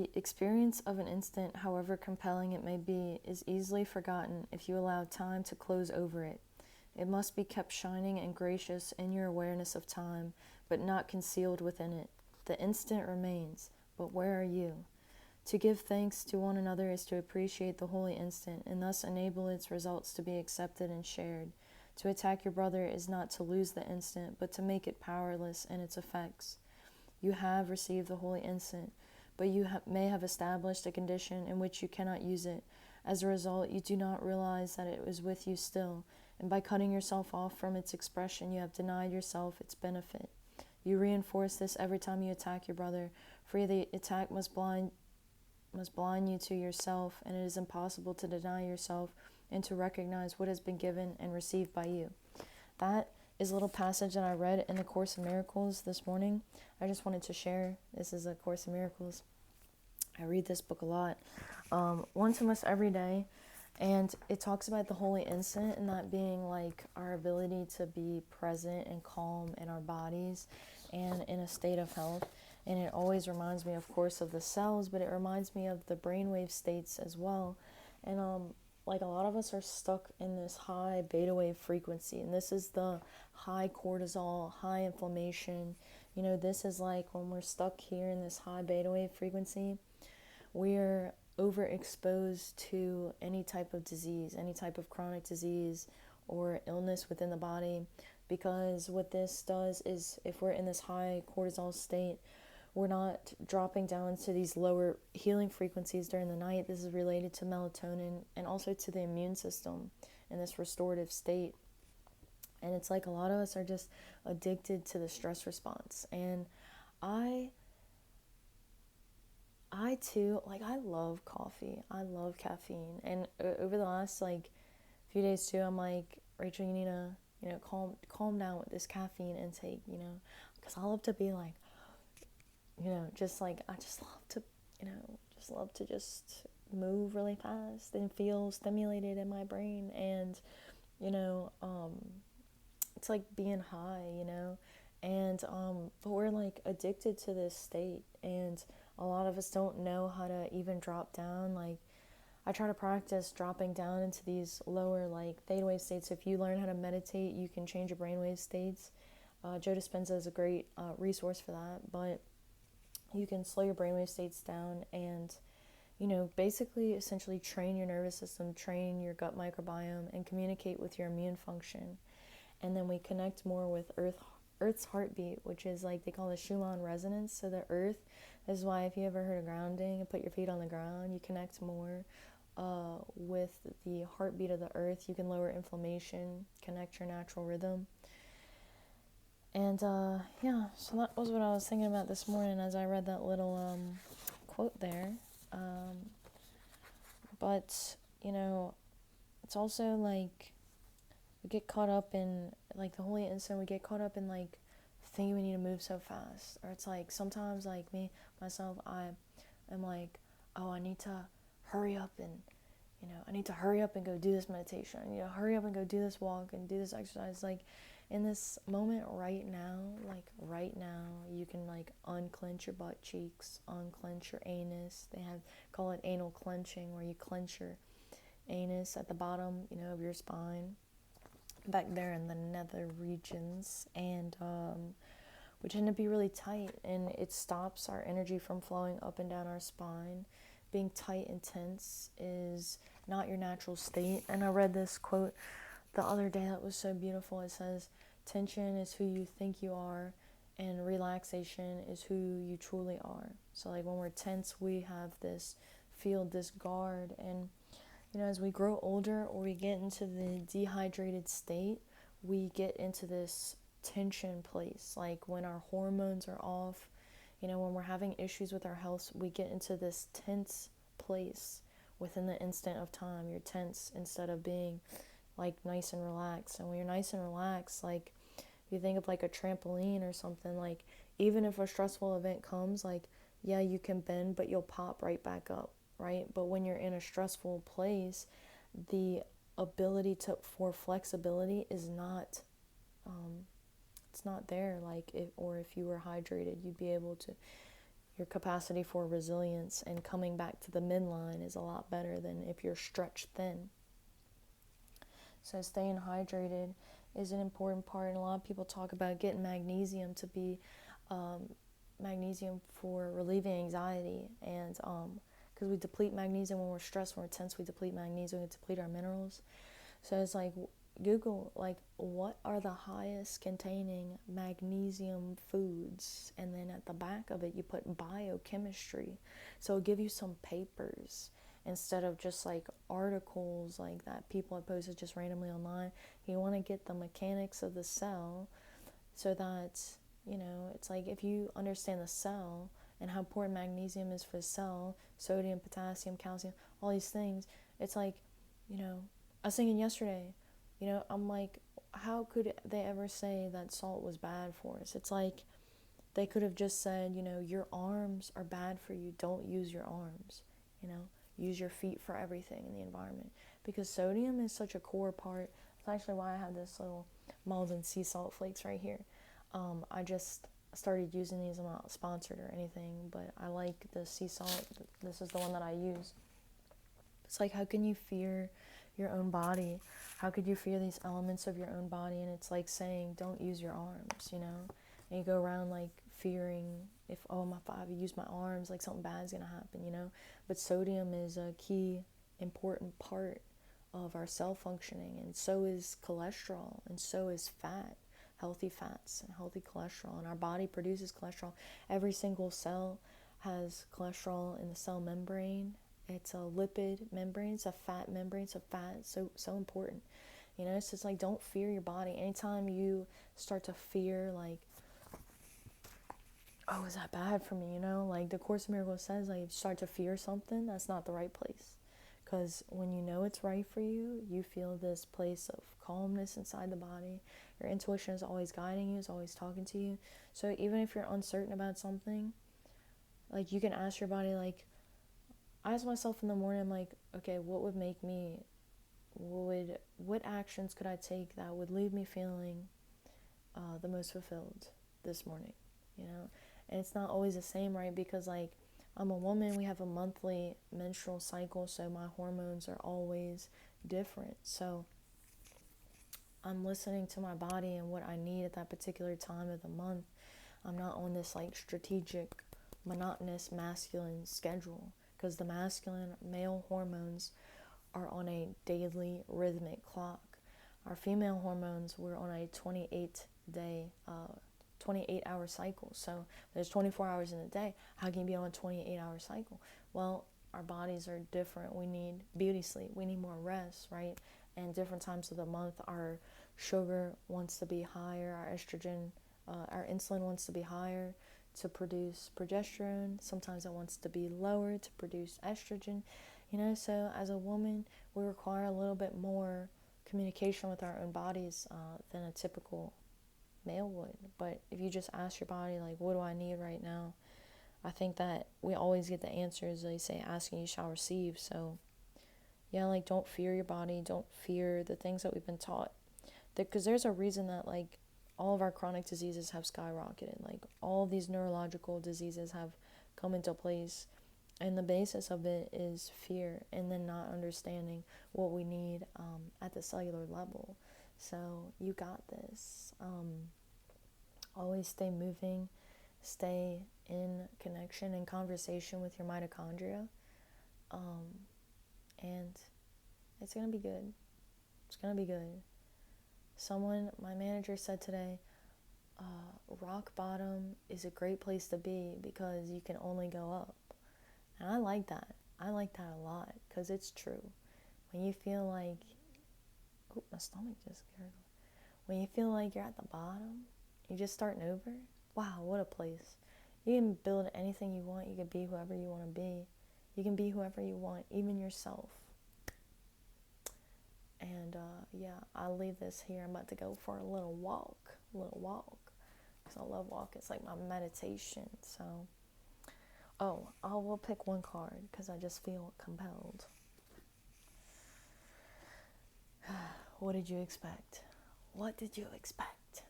The experience of an instant, however compelling it may be, is easily forgotten if you allow time to close over it. It must be kept shining and gracious in your awareness of time, but not concealed within it. The instant remains, but where are you? To give thanks to one another is to appreciate the holy instant, and thus enable its results to be accepted and shared. To attack your brother is not to lose the instant, but to make it powerless in its effects. You have received the holy instant, but you may have established a condition in which you cannot use it. As a result, you do not realize that it was with you still, and by cutting yourself off from its expression, you have denied yourself its benefit. You reinforce this every time you attack your brother, for the attack must blind you to yourself, and it is impossible to deny yourself and to recognize what has been given and received by you. That is a little passage that I read in the Course in Miracles this morning. I just wanted to share. This is a Course in Miracles. I read this book a lot, once almost every day, and it talks about the holy instant and that being like our ability to be present and calm in our bodies and in a state of health. And it always reminds me, of course, of the cells, but it reminds me of the brainwave states as well. And like a lot of us are stuck in this high beta wave frequency, and this is the high cortisol, high inflammation. You know, this is like when we're stuck here in this high beta wave frequency, we're overexposed to any type of disease, any type of chronic disease or illness within the body. Because what this does is, if we're in this high cortisol state, we're not dropping down to these lower healing frequencies during the night. This is related to melatonin and also to the immune system in this restorative state. And it's like a lot of us are just addicted to the stress response. And I too, like, I love coffee. I love caffeine. And over the last like few days too, I'm like, Rachel, you need to, calm down with this caffeine intake, because I love to be like, just like, I just love to, just move really fast and feel stimulated in my brain. And, you know, um, it's like being high, and, but we're like addicted to this state, and a lot of us don't know how to even drop down. Like, I try to practice dropping down into these lower, like, theta wave states. If you learn how to meditate, you can change your brainwave states. Joe Dispenza is a great resource for that, but you can slow your brainwave states down and, basically, essentially train your nervous system, train your gut microbiome, and communicate with your immune function. And then we connect more with Earth's heartbeat, which is like they call the Schumann resonance. So the Earth, this is why if you ever heard of grounding and put your feet on the ground, you connect more with the heartbeat of the Earth. You can lower inflammation, connect your natural rhythm. And yeah, so that was what I was thinking about this morning as I read that little quote there. But, it's also like we get caught up in, like, the holy instant, we get caught up in, like, thinking we need to move so fast. Or it's like sometimes, like, myself, I am like, oh, I need to hurry up and, I need to hurry up and go do this meditation. I need to hurry up and go do this walk and do this exercise. Like, in this moment right now, you can, like, unclench your butt cheeks, unclench your anus. They call it anal clenching, where you clench your anus at the bottom, of your spine, back there in the nether regions, and we tend to be really tight, and it stops our energy from flowing up and down our spine. Being tight and tense is not your natural state. And I read this quote the other day that was so beautiful. It says, tension is who you think you are, and relaxation is who you truly are. So, like, when we're tense, we have this field, this guard. And, as we grow older or we get into the dehydrated state, we get into this tension place. Like, when our hormones are off, when we're having issues with our health, we get into this tense place within the instant of time. You're tense instead of being, like, nice and relaxed. And when you're nice and relaxed, like, you think of like a trampoline or something, like, even if a stressful event comes, like, yeah, you can bend, but you'll pop right back up, right? But when you're in a stressful place, the ability for flexibility is not, it's not there. Like, if you were hydrated, you'd be able to, your capacity for resilience and coming back to the midline is a lot better than if you're stretched thin. So staying hydrated is an important part, and a lot of people talk about getting magnesium to be magnesium for relieving anxiety, and because we deplete magnesium when we're stressed, when we're tense, we deplete magnesium, we deplete our minerals. So it's like, Google, like, what are the highest containing magnesium foods, and then at the back of it you put biochemistry, so it'll give you some papers instead of just like articles like that people have posted just randomly online. You want to get the mechanics of the cell, so that, it's like, if you understand the cell and how important magnesium is for the cell, sodium, potassium, calcium, all these things, it's like, I was thinking yesterday, I'm like, how could they ever say that salt was bad for us? It's like, they could have just said, your arms are bad for you, don't use your arms, use your feet for everything in the environment. Because sodium is such a core part. That's actually why I have this little Malden sea salt flakes right here. I just started using these. I'm not sponsored or anything, but I like the sea salt. This is the one that I use. It's like, how can you fear your own body? How could you fear these elements of your own body? And it's like saying, don't use your arms, and you go around like fearing, if I use my arms, like something bad's gonna happen, but sodium is a key important part of our cell functioning, and so is cholesterol, and so is fat, healthy fats and healthy cholesterol, and our body produces cholesterol. Every single cell has cholesterol in the cell membrane. It's a lipid membrane, it's a fat membrane, so fat is so important. It's just like, don't fear your body. Anytime you start to fear, like, oh, is that bad for me? Like the Course in Miracles says, like, if you start to fear something, that's not the right place. Because when you know it's right for you, you feel this place of calmness inside the body. Your intuition is always guiding you, is always talking to you. So even if you're uncertain about something, like, you can ask your body, like, I ask myself in the morning, I'm like, okay, what would make me, what actions could I take that would leave me feeling the most fulfilled this morning, And it's not always the same, right? Because, like, I'm a woman, we have a monthly menstrual cycle, so my hormones are always different. So I'm listening to my body and what I need at that particular time of the month. I'm not on this, like, strategic, monotonous, masculine schedule. Because the masculine, male hormones are on a daily rhythmic clock. Our female hormones, we're on a 28-hour cycle. So there's 24 hours in a day. How can you be on a 28-hour cycle? Well, our bodies are different. We need beauty sleep. We need more rest, right? And different times of the month, our sugar wants to be higher. Our estrogen, our insulin wants to be higher to produce progesterone. Sometimes it wants to be lower to produce estrogen. So as a woman, we require a little bit more communication with our own bodies than a typical male would. But if you just ask your body, like, what do I need right now? I think that we always get the answers. They say, asking you shall receive. So yeah, like, don't fear your body. Don't fear the things that we've been taught. Because there's a reason that, like, all of our chronic diseases have skyrocketed. Like, all of these neurological diseases have come into place. And the basis of it is fear, and then not understanding what we need at the cellular level. So you got this. Always stay moving. Stay in connection and conversation with your mitochondria. And it's going to be good. It's going to be good. My manager said today, rock bottom is a great place to be because you can only go up. And I like that. I like that a lot because it's true. When you feel like, my stomach just gurgled. When you feel like you're at the bottom, you're just starting over. Wow, what a place. You can build anything you want. You can be whoever you want to be. You can be whoever you want, even yourself. And yeah, I'll leave this here. I'm about to go for a little walk. Because I love walking. It's like my meditation. So, I will pick one card because I just feel compelled. What did you expect? What did you expect?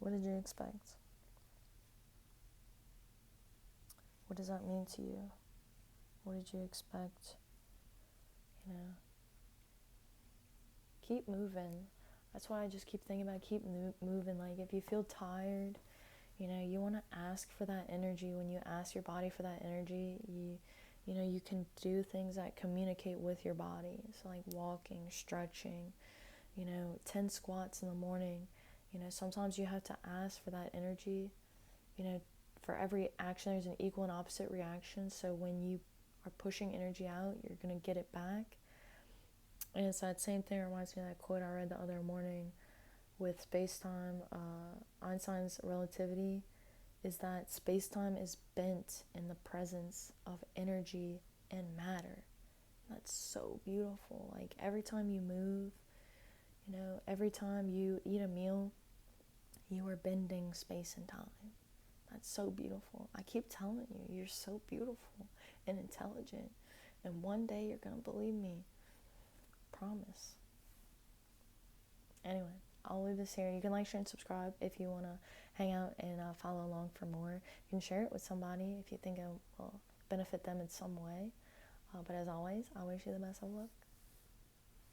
What did you expect? What does that mean to you? What did you expect? You know, keep moving. That's why I just keep thinking about keep moving. Like, if you feel tired, you know, you want to ask for that energy. When you ask your body for that energy, you know, you can do things that communicate with your body. So like walking, stretching, you know, 10 squats in the morning. You know, sometimes you have to ask for that energy. You know, for every action, there's an equal and opposite reaction. So when you are pushing energy out, you're going to get it back. And it's that same thing. It reminds me of that quote I read the other morning with space-time. Einstein's relativity is that space-time is bent in the presence of energy and matter. That's so beautiful. Like, every time you move, you know, every time you eat a meal, you are bending space and time. That's so beautiful. I keep telling you, you're so beautiful and intelligent. And one day you're going to believe me. Promise. Anyway, I'll leave this here. You can like, share, and subscribe if you want to hang out and follow along for more. You can share it with somebody if you think it will benefit them in some way. But as always, I wish you the best of luck.